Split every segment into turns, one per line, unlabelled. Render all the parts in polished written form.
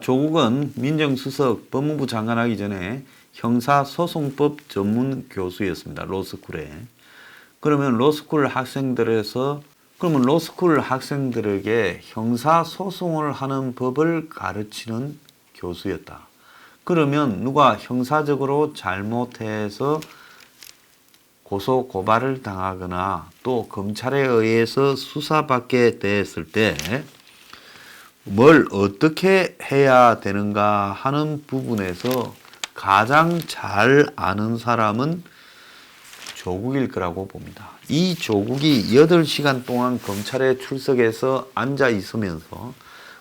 조국은 민정수석 법무부 장관 하기 전에 형사소송법 전문 교수였습니다. 로스쿨에. 그러면 로스쿨 학생들에게 형사소송을 하는 법을 가르치는 교수였다. 그러면 누가 형사적으로 잘못해서 고소 고발을 당하거나 또 검찰에 의해서 수사받게 됐을 때 뭘 어떻게 해야 되는가 하는 부분에서 가장 잘 아는 사람은 조국일 거라고 봅니다. 이 조국이 8시간 동안 검찰에 출석해서 앉아 있으면서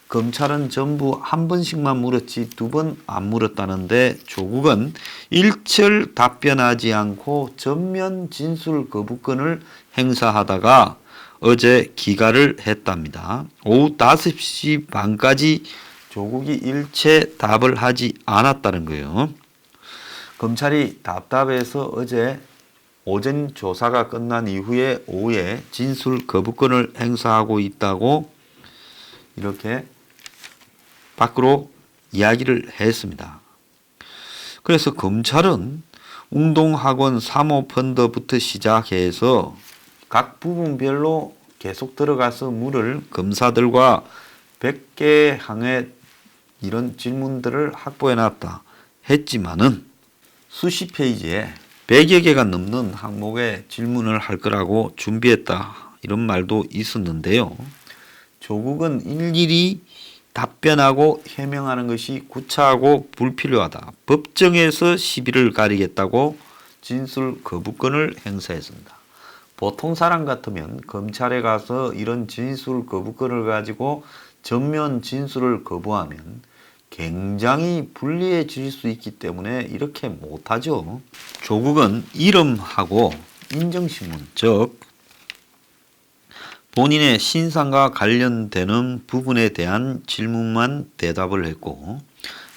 검찰은 전부 한 번씩만 물었지 2번 안 물었다는데 조국은 일철 답변하지 않고 전면 진술 거부권을 행사하다가 어제 기각을 했답니다. 오후 5시 반까지 조국이 일체 답을 하지 않았다는 거예요. 검찰이 답답해서 어제 오전 조사가 끝난 이후에 오후에 진술 거부권을 행사하고 있다고 이렇게 밖으로 이야기를 했습니다. 그래서 검찰은 웅동학원 사모펀드부터 시작해서 각 부분별로 계속 들어가서 물을 검사들과 100개 항의 이런 질문들을 확보해 놨다 했지만은 수십 페이지에 100여 개가 넘는 항목의 질문을 할 거라고 준비했다 이런 말도 있었는데요. 조국은 일일이 답변하고 해명하는 것이 구차하고 불필요하다. 법정에서 시비를 가리겠다고 진술 거부권을 행사했습니다. 보통 사람 같으면 검찰에 가서 이런 진술 거부권을 가지고 전면 진술을 거부하면 굉장히 불리해질 수 있기 때문에 이렇게 못하죠. 조국은 이름하고 인정신문, 즉 본인의 신상과 관련되는 부분에 대한 질문만 대답을 했고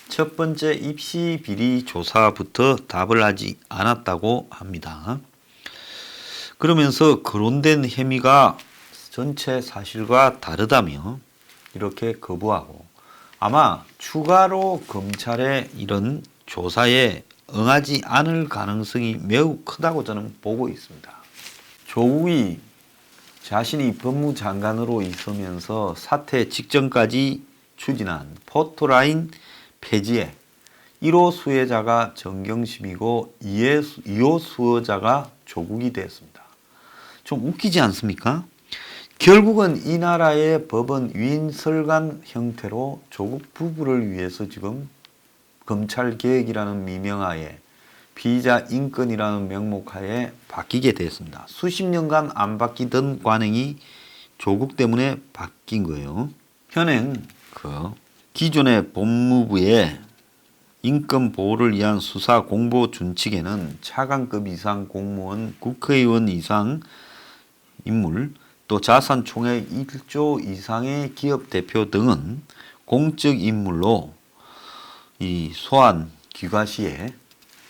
첫 번째 입시 비리 조사부터 답을 하지 않았다고 합니다. 그러면서 거론된 혐의가 전체 사실과 다르다며 이렇게 거부하고 아마 추가로 검찰의 이런 조사에 응하지 않을 가능성이 매우 크다고 저는 보고 있습니다. 조국이 자신이 법무장관으로 있으면서 사퇴 직전까지 추진한 포토라인 폐지에 1호 수혜자가 정경심이고 2호 수혜자가 조국이 되었습니다. 좀 웃기지 않습니까? 결국은 이 나라의 법은 위인설관 형태로 조국 부부를 위해서 지금 검찰개혁이라는 미명하에 피의자 인권이라는 명목하에 바뀌게 됐습니다. 수십 년간 안 바뀌던 관행이 조국 때문에 바뀐 거예요. 현행 기존의 법무부의 인권 보호를 위한 수사 공보 준칙에는 차관급 이상 공무원, 국회의원 이상 인물, 또 자산 총액 1조 이상의 기업 대표 등은 공적 인물로 이 소환 귀가 시에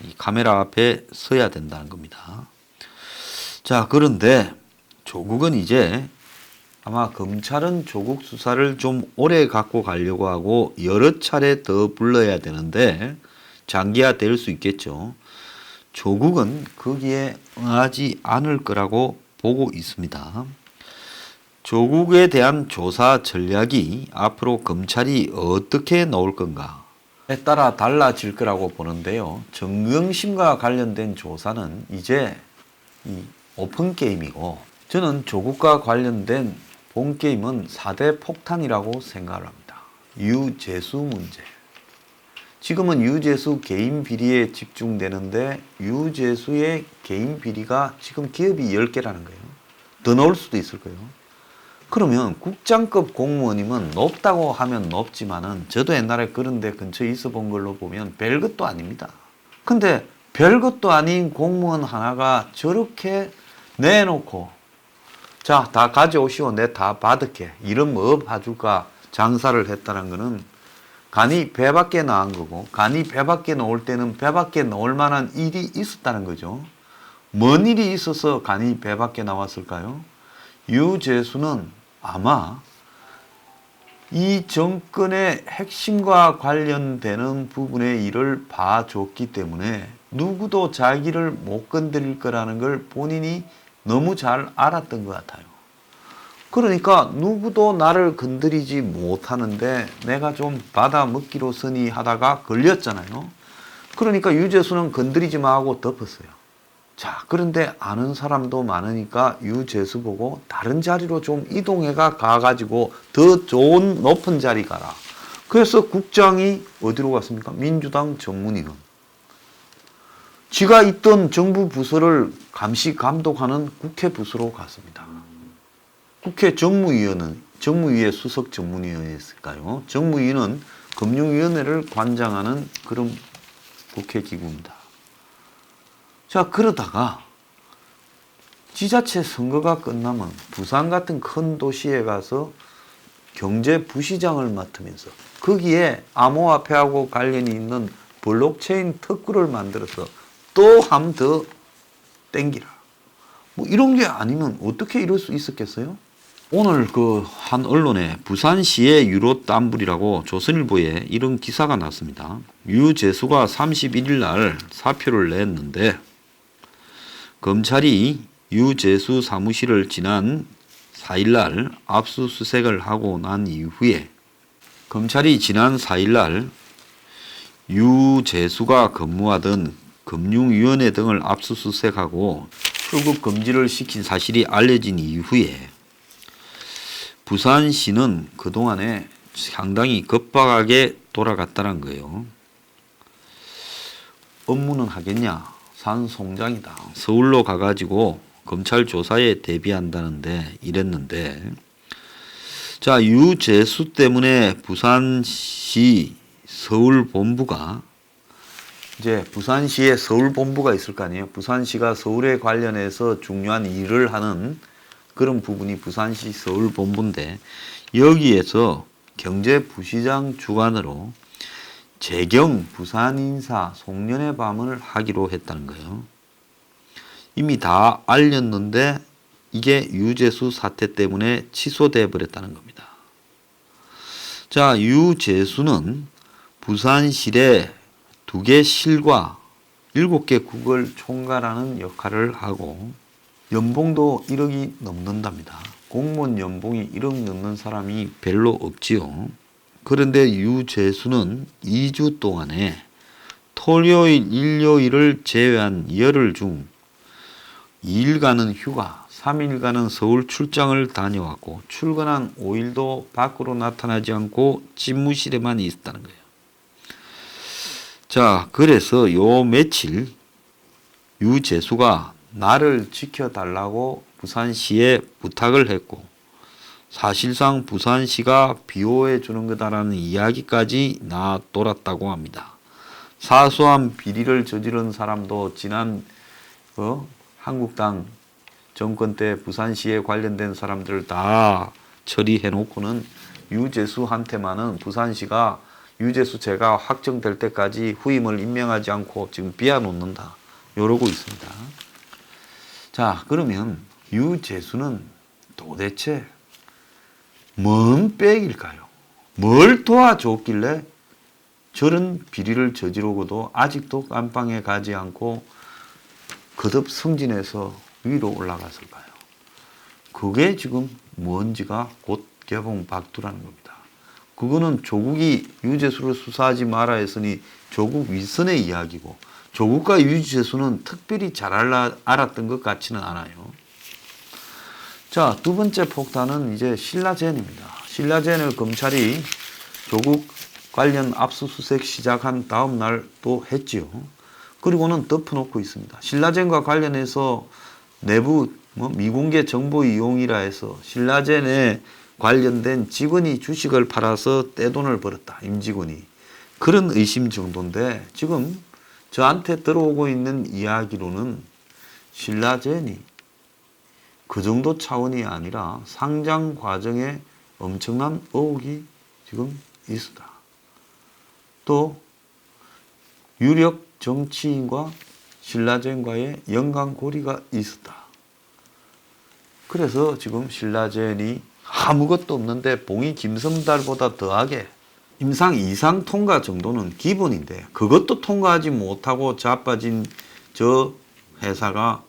이 카메라 앞에 서야 된다는 겁니다. 자, 그런데 조국은 이제 아마 검찰은 조국 수사를 좀 오래 갖고 가려고 하고 여러 차례 더 불러야 되는데 장기화될 수 있겠죠. 조국은 거기에 응하지 않을 거라고 보고 있습니다. 조국에 대한 조사 전략이 앞으로 검찰이 어떻게 나올 건가에 따라 달라질 거라고 보는데요. 정경심과 관련된 조사는 이제 이 오픈 게임이고 저는 조국과 관련된 본 게임은 4대 폭탄이라고 생각을 합니다. 유재수 문제. 지금은 유재수 개인 비리에 집중되는데 유재수의 개인 비리가 지금 기업이 10개라는 거예요. 더 넣을 수도 있을 거예요. 그러면 국장급 공무원이면 높다고 하면 높지만은 저도 옛날에 그런 데 근처에 있어 본 걸로 보면 별것도 아닙니다. 근데 별것도 아닌 공무원 하나가 저렇게 내놓고 자, 다 가져오시오. 내 다 받을게. 이런 뭐 봐줄까 장사를 했다는 거는 간이 배 밖에 나온 거고 간이 배 밖에 나올 때는 배 밖에 나올 만한 일이 있었다는 거죠. 뭔 일이 있어서 간이 배 밖에 나왔을까요? 유재수는 아마 이 정권의 핵심과 관련되는 부분의 일을 봐줬기 때문에 누구도 자기를 못 건드릴 거라는 걸 본인이 너무 잘 알았던 것 같아요. 그러니까 누구도 나를 건드리지 못하는데 내가 좀 받아먹기로 서니 하다가 걸렸잖아요. 그러니까 유재수는 건드리지 마 하고 덮었어요. 자, 그런데 아는 사람도 많으니까 유재수 보고 다른 자리로 좀 이동해가 가가지고 더 좋은 높은 자리 가라. 그래서 국장이 어디로 갔습니까? 민주당 정문위원. 지가 있던 정부 부서를 감시 감독하는 국회 부서로 갔습니다. 국회 정무위원은 정무위의 수석 정무위원이었을까요? 정무위는 금융위원회를 관장하는 그런 국회 기구입니다. 자, 그러다가 지자체 선거가 끝나면 부산 같은 큰 도시에 가서 경제부시장을 맡으면서 거기에 암호화폐하고 관련이 있는 블록체인 특구를 만들어서 또 한 더 땡기라. 뭐 이런 게 아니면 어떻게 이럴 수 있었겠어요? 오늘 그 한 언론에 부산시의 유로땀불이라고 조선일보에 이런 기사가 났습니다. 유재수가 31일 날 사표를 냈는데 검찰이 유재수 사무실을 지난 4일 날 압수수색을 하고 난 이후에 검찰이 지난 4일 날 유재수가 근무하던 금융위원회 등을 압수수색하고 출국 금지를 시킨 사실이 알려진 이후에 부산시는 그동안에 상당히 급박하게 돌아갔다는 거예요. 업무는 하겠냐? 산송장이다. 서울로 가가지고 검찰 조사에 대비한다는데 이랬는데, 자, 유재수 때문에 부산시 서울본부가 이제 부산시에 서울본부가 있을 거 아니에요. 부산시가 서울에 관련해서 중요한 일을 하는 그런 부분이 부산시 서울본부인데 여기에서 경제부시장 주관으로 재경 부산인사 송년회 밤을 하기로 했다는 거예요. 이미 다 알렸는데 이게 유재수 사태 때문에 취소돼 버렸다는 겁니다. 자, 유재수는 부산시의 2개 실과 7개 국을 총괄하는 역할을 하고 연봉도 1억이 넘는답니다. 공무원 연봉이 1억 넘는 사람이 별로 없지요. 그런데 유재수는 2주 동안에 토요일, 일요일을 제외한 열흘 중 2일간은 휴가, 3일간은 서울 출장을 다녀왔고 출근한 5일도 밖으로 나타나지 않고 집무실에만 있었다는 거예요. 자, 그래서 요 며칠 유재수가 나를 지켜달라고 부산시에 부탁을 했고 사실상 부산시가 비호해 주는 거다라는 이야기까지 나돌았다고 합니다. 사소한 비리를 저지른 사람도 지난 한국당 정권 때 부산시에 관련된 사람들을 다 처리해 놓고는 유재수한테만은 부산시가 유재수죄가 확정될 때까지 후임을 임명하지 않고 지금 비워놓는다. 이러고 있습니다. 자, 그러면 유재수는 도대체 뭔 빽일까요? 뭘 도와줬길래 저런 비리를 저지르고도 아직도 깜빵에 가지 않고 거듭 승진해서 위로 올라갔을까요? 그게 지금 뭔지가 곧 개봉박두라는 겁니다. 그거는 조국이 유재수를 수사하지 마라 했으니 조국 윗선의 이야기고 조국과 유재수는 특별히 잘 알았던 것 같지는 않아요. 자, 두 번째 폭탄은 이제 신라젠입니다. 신라젠을 검찰이 조국 관련 압수수색 시작한 다음 날 또 했지요. 그리고는 덮어놓고 있습니다. 신라젠과 관련해서 내부 미공개 정보 이용이라 해서 신라젠에 관련된 직원이 주식을 팔아서 떼돈을 벌었다. 임직원이. 그런 의심 정도인데 지금 저한테 들어오고 있는 이야기로는 신라젠이 그 정도 차원이 아니라 상장 과정에 엄청난 의혹이 지금 있었다. 또 유력 정치인과 신라젠과의 연관고리가 있었다. 그래서 지금 신라젠이 아무것도 없는데 봉이 김섬달보다 더하게 임상 2상 통과 정도는 기본인데 그것도 통과하지 못하고 자빠진 저 회사가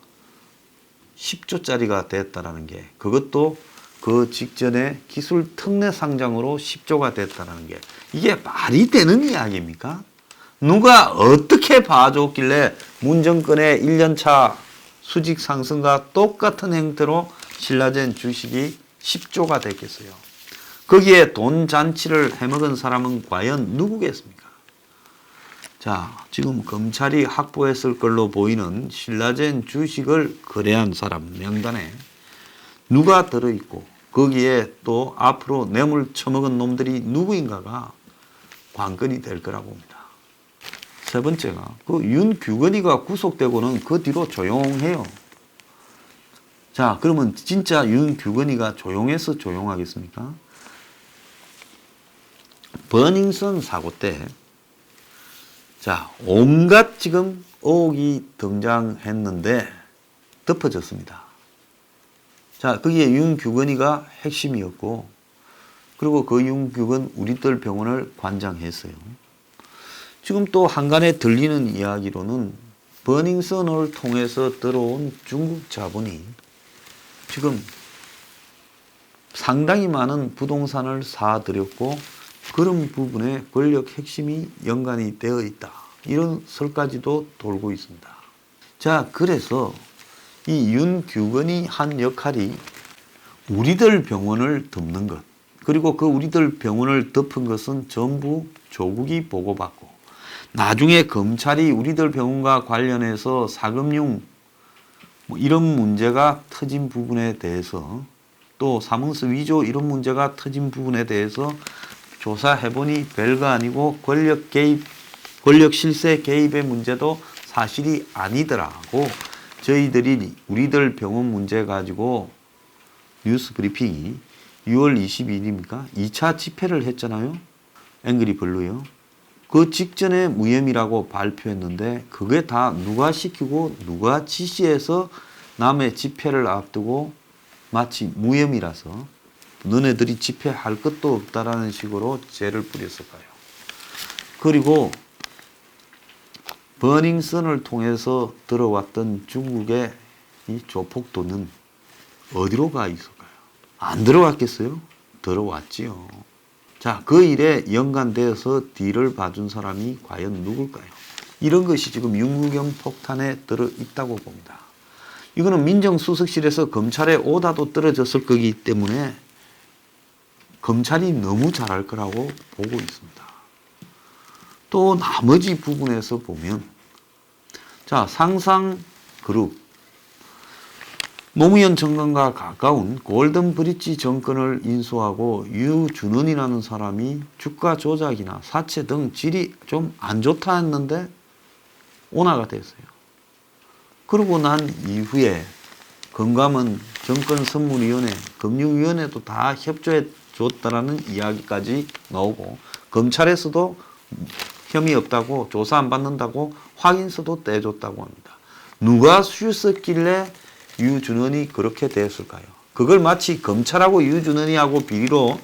10조짜리가 됐다라는 게, 그것도 그 직전에 기술 특례 상장으로 10조가 됐다라는 게, 이게 말이 되는 이야기입니까? 누가 어떻게 봐줬길래 문정권의 1년차 수직 상승과 똑같은 형태로 신라젠 주식이 10조가 됐겠어요? 거기에 돈 잔치를 해먹은 사람은 과연 누구겠습니까? 자, 지금 검찰이 확보했을 걸로 보이는 신라젠 주식을 거래한 사람 명단에 누가 들어있고 거기에 또 앞으로 뇌물 처먹은 놈들이 누구인가가 관건이 될 거라고 봅니다. 세 번째가 그 윤규건이가 구속되고는 그 뒤로 조용해요. 자, 그러면 진짜 윤규건이가 조용해서 조용하겠습니까? 버닝썬 사고 때, 자, 온갖 지금 의혹이 등장했는데 덮어졌습니다. 자, 거기에 윤규건이가 핵심이었고, 그리고 그 윤규건 우리들 병원을 관장했어요. 지금 또 한간에 들리는 이야기로는 버닝썬을 통해서 들어온 중국 자본이 지금 상당히 많은 부동산을 사들였고 그런 부분에 권력 핵심이 연관이 되어 있다, 이런 설까지도 돌고 있습니다. 자, 그래서 이 윤규건이 한 역할이 우리들 병원을 덮는 것, 그리고 그 우리들 병원을 덮은 것은 전부 조국이 보고받고 나중에 검찰이 우리들 병원과 관련해서 사금융 이런 문제가 터진 부분에 대해서, 또 사문서 위조 이런 문제가 터진 부분에 대해서 조사해보니 별거 아니고 권력 개입, 권력 실세 개입의 문제도 사실이 아니더라고 저희들이 우리들 병원 문제 가지고 뉴스 브리핑이 6월 22일입니까? 2차 집회를 했잖아요. 앵그리 블루요. 그 직전에 무혐의라고 발표했는데 그게 다 누가 시키고 누가 지시해서 남의 집회를 앞두고 마치 무혐의라서 너네들이 집회할 것도 없다라는 식으로 죄를 뿌렸을까요? 그리고 버닝썬을 통해서 들어왔던 중국의 이 조폭돈은 어디로 가 있을까요? 안 들어왔겠어요? 들어왔지요. 자, 그 일에 연관되어서 딜을 봐준 사람이 과연 누굴까요? 이런 것이 지금 윤구경 폭탄에 들어있다고 봅니다. 이거는 민정수석실에서 검찰에 오다도 떨어졌을 거기 때문에 검찰이 너무 잘할 거라고 보고 있습니다. 또 나머지 부분에서 보면, 자, 상상그룹 노무현 정권과 가까운 골든브릿지 정권을 인수하고 유준헌이라는 사람이 주가 조작이나 사채 등 질이 좀 안 좋다 했는데 온화가 됐어요. 그러고 난 이후에 금감원, 정권선물위원회, 금융위원회도 다 협조해 줬다라는 이야기까지 나오고 검찰에서도 혐의 없다고, 조사 안 받는다고 확인서도 떼줬다고 합니다. 누가 수유 썼길래 유준헌이 그렇게 됐을까요? 그걸 마치 검찰하고 유준헌이하고 비리로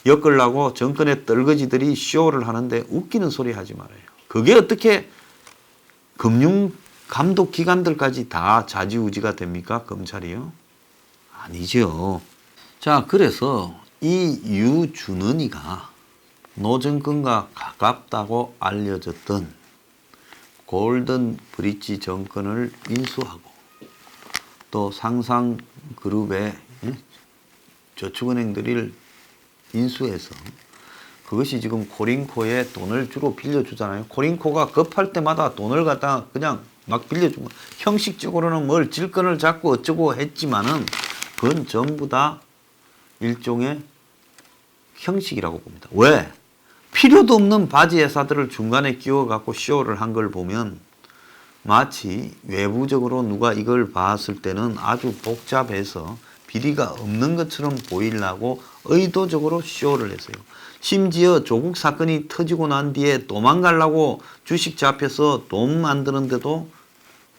엮으려고 정권의 떨거지들이 쇼를 하는데 웃기는 소리 하지 말아요. 그게 어떻게 금융감독기관들까지 다 좌지우지가 됩니까? 검찰이요? 아니죠. 자, 그래서 이 유준헌이가 노정권과 가깝다고 알려졌던 골든 브릿지 정권을 인수하고 또 상상그룹의 저축은행들을 인수해서 그것이 지금 코링코에 돈을 주로 빌려주잖아요. 코링코가 급할 때마다 돈을 갖다가 그냥 막 빌려주고, 형식적으로는 뭘 질건을 잡고 어쩌고 했지만은 그건 전부 다 일종의 형식이라고 봅니다. 왜? 필요도 없는 바지 회사들을 중간에 끼워갖고 쇼를 한 걸 보면 마치 외부적으로 누가 이걸 봤을 때는 아주 복잡해서 비리가 없는 것처럼 보이려고 의도적으로 쇼를 했어요. 심지어 조국 사건이 터지고 난 뒤에 도망가려고 주식 잡혀서 돈 만드는데도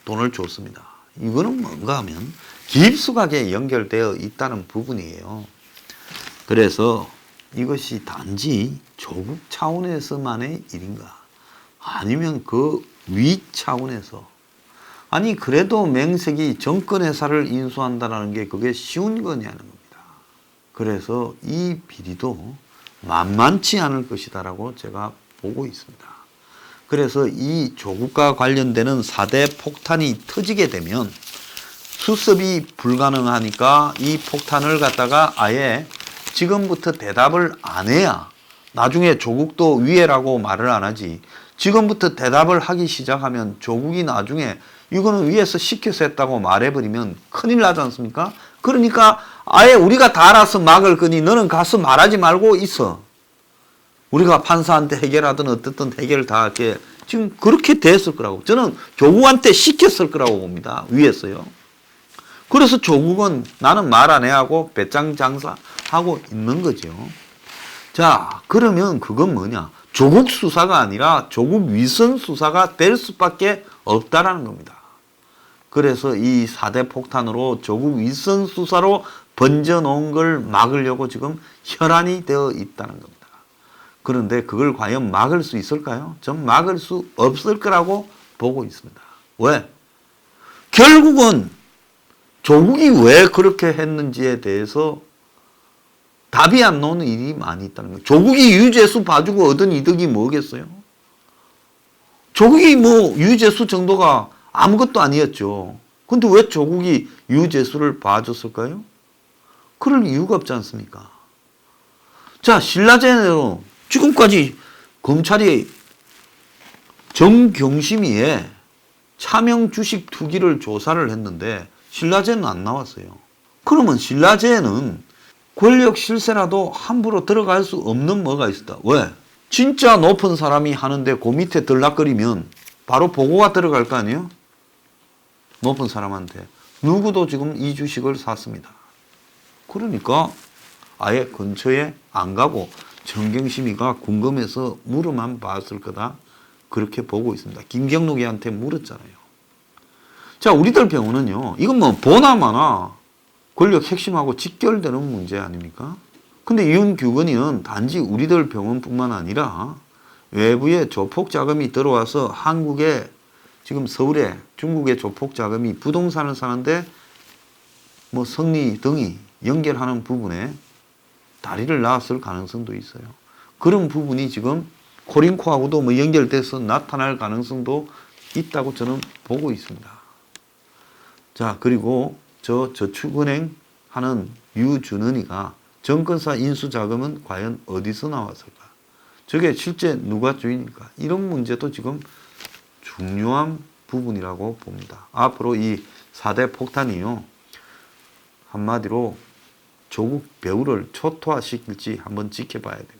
돈을 줬습니다. 이거는 뭔가 하면 깊숙하게 연결되어 있다는 부분이에요. 그래서 이것이 단지 조국 차원에서만의 일인가? 아니면 그 위 차원에서? 아니 그래도 맹색이 정권회사를 인수한다는 게 그게 쉬운 거냐는 겁니다. 그래서 이 비리도 만만치 않을 것이다라고 제가 보고 있습니다. 그래서 이 조국과 관련되는 4대 폭탄이 터지게 되면 수습이 불가능하니까 이 폭탄을 갖다가 아예 지금부터 대답을 안 해야 나중에 조국도 위해라고 말을 안 하지. 지금부터 대답을 하기 시작하면 조국이 나중에 이거는 위에서 시켜서 했다고 말해버리면 큰일 나지 않습니까? 그러니까 아예 우리가 다 알아서 막을 거니 너는 가서 말하지 말고 있어. 우리가 판사한테 해결하든 어떻든 해결을 다 할게. 지금 그렇게 됐을 거라고. 저는 조국한테 시켰을 거라고 봅니다. 위에서요. 그래서 조국은 나는 말 안 해 하고 배짱 장사하고 있는 거죠. 자, 그러면 그건 뭐냐? 조국 수사가 아니라 조국 위선 수사가 될 수밖에 없다라는 겁니다. 그래서 이 4대 폭탄으로 조국 위선 수사로 번져놓은 걸 막으려고 지금 혈안이 되어 있다는 겁니다. 그런데 그걸 과연 막을 수 있을까요? 전 막을 수 없을 거라고 보고 있습니다. 왜? 결국은 조국이 왜 그렇게 했는지에 대해서 답이 안 나오는 일이 많이 있다는 거예요. 조국이 유죄수 봐주고 얻은 이득이 뭐겠어요? 조국이 뭐 유죄수 정도가 아무것도 아니었죠. 근데 왜 조국이 유죄수를 봐줬을까요? 그럴 이유가 없지 않습니까? 자, 신라젠으로 지금까지 검찰이 정경심위에 차명 주식 투기를 조사를 했는데 신라젠은 안 나왔어요. 그러면 신라젠은 권력 실세라도 함부로 들어갈 수 없는 뭐가 있었다. 왜? 진짜 높은 사람이 하는데 그 밑에 들락거리면 바로 보고가 들어갈 거 아니에요? 높은 사람한테. 누구도 지금 이 주식을 샀습니다. 그러니까 아예 근처에 안 가고 정경심이가 궁금해서 물어만 봤을 거다. 그렇게 보고 있습니다. 김경록이한테 물었잖아요. 자, 우리들 경우는요. 이건 뭐 보나마나 권력 핵심하고 직결되는 문제 아닙니까? 근데 윤규건이는 단지 우리들 병원뿐만 아니라 외부의 조폭 자금이 들어와서 한국에 지금 서울에 중국의 조폭 자금이 부동산을 사는데 뭐 성리 등이 연결하는 부분에 다리를 놨을 가능성도 있어요. 그런 부분이 지금 코링코하고도 뭐 연결돼서 나타날 가능성도 있다고 저는 보고 있습니다. 자, 그리고 저축은행 하는 유준은이가 정권사 인수자금은 과연 어디서 나왔을까? 저게 실제 누가 주인일까? 이런 문제도 지금 중요한 부분이라고 봅니다. 앞으로 이 4대 폭탄이요. 한마디로 조국 배후를 초토화시킬지 한번 지켜봐야 됩니다.